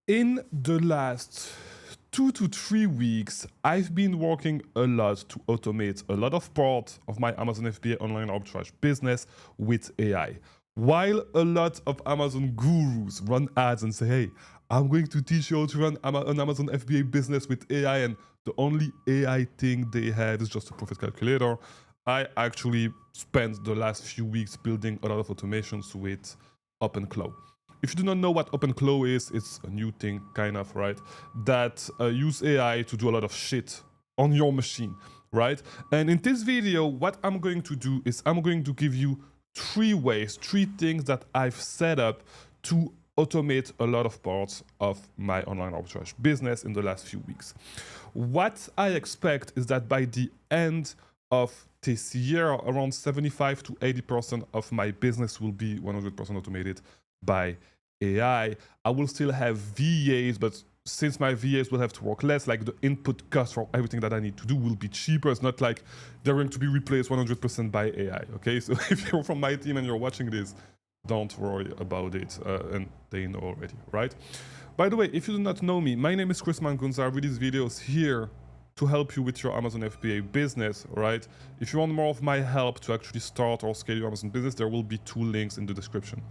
In the last 2 to 3 weeks, I've been working a lot to automate a lot of parts of my Amazon FBA online arbitrage business with AI. While a lot of Amazon gurus run ads and say, hey, I'm going to teach you how to run an Amazon FBA business with AI, and the only AI thing they have is just a profit calculator, I actually spent the last few weeks building a lot of automations with OpenClaw. If you do not know what OpenClaw is, it's a new thing, kind of, right? That use AI to do a lot of shit on your machine, right? And in this video, what I'm going to do is I'm going to give you 3 things that I've set up to automate a lot of parts of my online arbitrage business in the last few weeks. What I expect is that by the end of this year, around 75 to 80% of my business will be 100% automated by AI. I will still have VAs, but since my VAs will have to work less, like the input cost for everything that I need to do will be cheaper. It's not like they're going to be replaced 100% by AI, okay? So if you're from my team and you're watching this, don't worry about it, and they know already, right? By the way, if you do not know me, my name is Chris Mangunza. I release videos here to help you with your Amazon FBA business, right? If you want more of my help to actually start or scale your Amazon business, there will be 2 links in the description.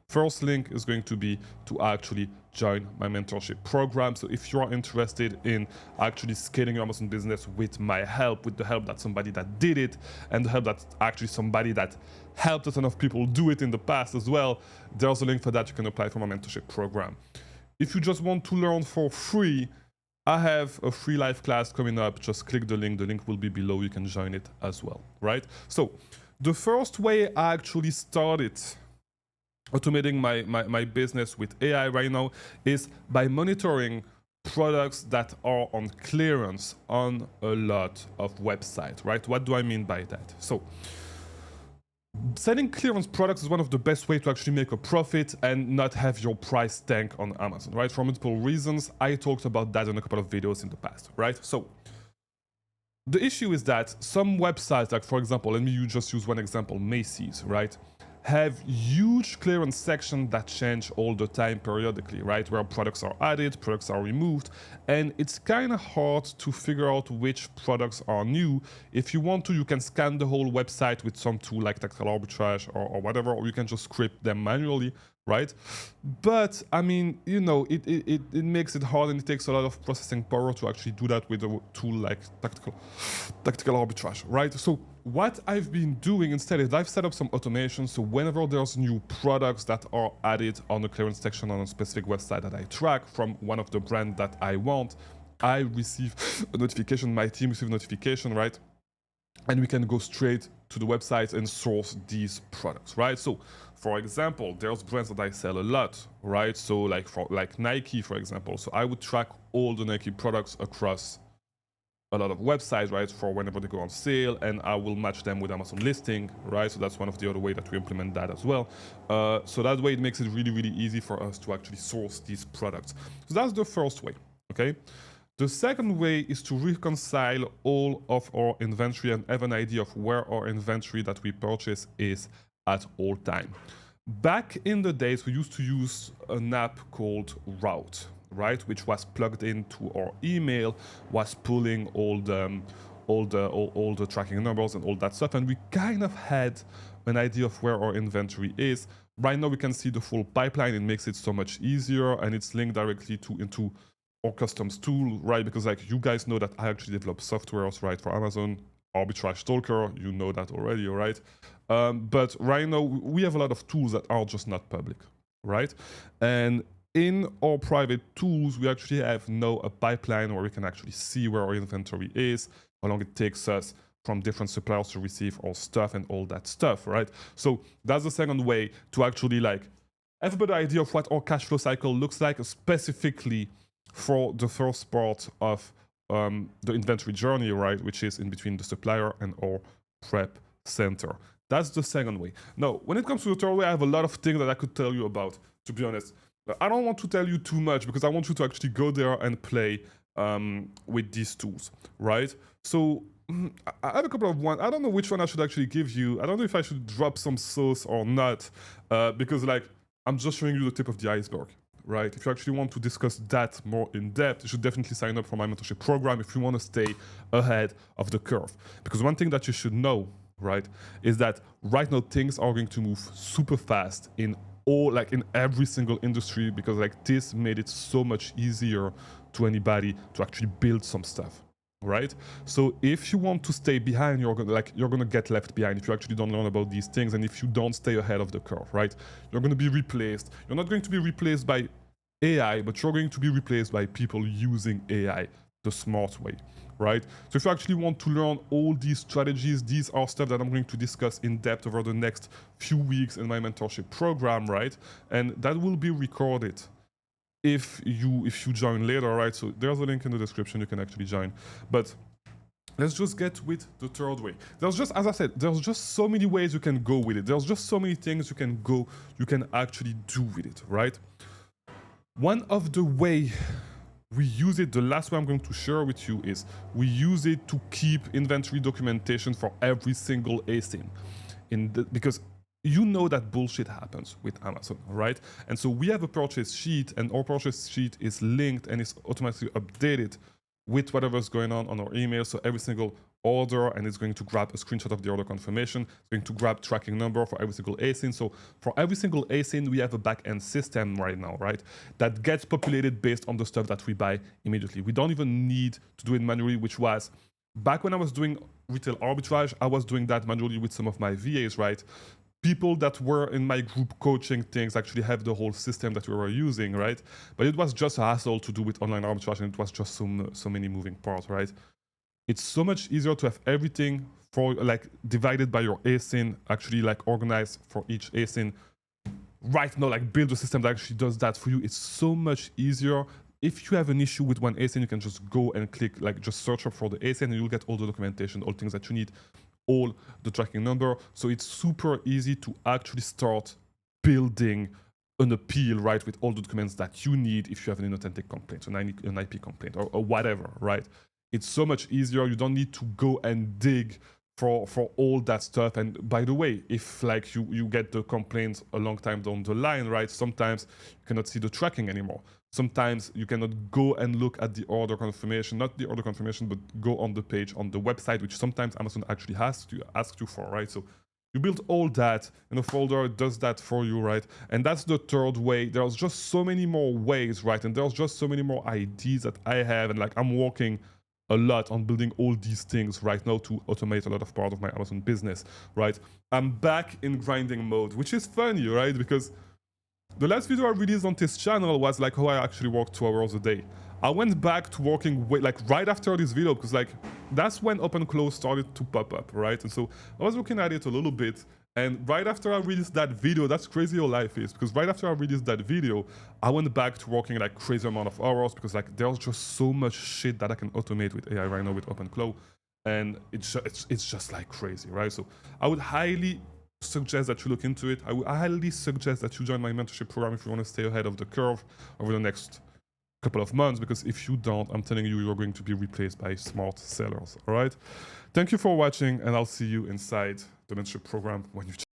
First link is going to be to actually join my mentorship program. So if you are interested in actually scaling your Amazon business with my help, with the help that somebody that did it, and the help that actually somebody that helped a ton of people do it in the past as well, there's a link for that. You can apply for my mentorship program. If you just want to learn for free, I have a free live class coming up. Just click the link. The link will be below. You can join it as well, right? So the first way I actually started automating my business with AI right now is by monitoring products that are on clearance on a lot of websites, right? What do I mean by that? So selling clearance products is one of the best ways to actually make a profit and not have your price tank on Amazon, right? For multiple reasons. I talked about that in a couple of videos in the past, right? So the issue is that some websites, like for example, let me just use one example, Macy's, right? Have huge clearance sections that change all the time periodically, right? Where products are added, products are removed, and it's kind of hard to figure out which products are new. If you want to, you can scan the whole website with some tool like Tactical Arbitrage or whatever, or you can just script them manually, right? But I mean, you know, it makes it hard, and it takes a lot of processing power to actually do that with a tool like Tactical Arbitrage, right? So what I've been doing instead is I've set up some automation, so whenever there's new products that are added on the clearance section on a specific website that I track from one of the brands that I want, I receive a notification, my team receives a notification, right? And we can go straight to the website and source these products, right? So for example, there's brands that I sell a lot, right? So like Nike, for example. So I would track all the Nike products across a lot of websites, right, for whenever they go on sale, and I will match them with Amazon listing, right? So that's one of the other way that we implement that as well. So that way it makes it really, really easy for us to actually source these products. So that's the first way, okay? The second way is to reconcile all of our inventory and have an idea of where our inventory that we purchase is at all time. Back in the days, we used to use an app called Route, right, which was plugged into our email, was pulling all the tracking numbers and all that stuff, and we kind of had an idea of where our inventory is. Right now we can see the full pipeline. It makes it so much easier, and it's linked directly into our customs tool, right? Because like you guys know that I actually develop softwares, right, for Amazon Arbitrage Stalker. You know that already, all right? But right now we have a lot of tools that are just not public, right? And in our private tools, we actually have now a pipeline where we can actually see where our inventory is, how long it takes us from different suppliers to receive our stuff and all that stuff, right? So that's the second way to actually like have a better idea of what our cash flow cycle looks like, specifically for the first part of the inventory journey, right, which is in between the supplier and our prep center. That's the second way. Now, when it comes to the third way, I have a lot of things that I could tell you about, to be honest. I don't want to tell you too much because I want you to actually go there and play with these tools, right? So I have a couple of ones. I don't know which one I should actually give you. I don't know if I should drop some sauce or not, because like I'm just showing you the tip of the iceberg, right? If you actually want to discuss that more in depth, you should definitely sign up for my mentorship program if you want to stay ahead of the curve. Because one thing that you should know, right, is that right now things are going to move super fast in every single industry, because like this made it so much easier to anybody to actually build some stuff, right? So if you want to stay behind, you're gonna get left behind if you actually don't learn about these things, and if you don't stay ahead of the curve, right? You're gonna be replaced. You're not going to be replaced by AI, but you're going to be replaced by people using AI the smart way, right? So if you actually want to learn all these strategies, these are stuff that I'm going to discuss in depth over the next few weeks in my mentorship program, right? And that will be recorded if you join later, right? So there's a link in the description, you can actually join. But let's just get with the third way. There's just, as I said, there's just so many ways you can go with it. There's just so many things you can actually do with it, right? One of the way we use it, the last way I'm going to share with you, is we use it to keep inventory documentation for every single ASIN. Because you know that bullshit happens with Amazon, right? And so we have a purchase sheet, and our purchase sheet is linked and is automatically updated with whatever's going on our email. So every single order, and it's going to grab a screenshot of the order confirmation. It's going to grab tracking number for every single ASIN. So for every single ASIN, we have a back-end system right now, right? That gets populated based on the stuff that we buy immediately. We don't even need to do it manually, which was back when I was doing retail arbitrage, I was doing that manually with some of my VAs, right? People that were in my group coaching things actually have the whole system that we were using, right? But it was just a hassle to do with online arbitrage, and it was just so many moving parts, right? It's so much easier to have everything for divided by your ASIN, actually organized for each ASIN. Right now, build a system that actually does that for you. It's so much easier. If you have an issue with one ASIN, you can just go and click, just search up for the ASIN, and you'll get all the documentation, all things that you need, all the tracking number. So it's super easy to actually start building an appeal, right, with all the documents that you need if you have an inauthentic complaint, an IP complaint, or whatever, right? It's so much easier. You don't need to go and dig for all that stuff. And by the way, if you get the complaints a long time down the line, right, sometimes you cannot see the tracking anymore. Sometimes you cannot go and look at the order confirmation, not the order confirmation, but go on the page on the website, which sometimes Amazon actually has to ask you for, right? So you build all that in a folder, it does that for you, right? And that's the third way. There's just so many more ways, right? And there's just so many more ideas that I have, and I'm working a lot on building all these things right now to automate a lot of part of my Amazon business, right? I'm back in grinding mode, which is funny, right? Because the last video I released on this channel was how I actually work 2 hours a day. I went back to working right after this video, because that's when open close started to pop up, right? And so I was looking at it a little bit, and right after I released that video, that's crazy how life is, because right after I released that video, I went back to working crazy amount of hours, because there's just so much shit that I can automate with AI right now with open close, and it's just crazy, right? So I would highly suggest that you look into it. I would highly suggest that you join my mentorship program if you want to stay ahead of the curve over the next couple of months, because if you don't, I'm telling you, you're going to be replaced by smart sellers. All right, thank you for watching, and I'll see you inside the mentorship program when you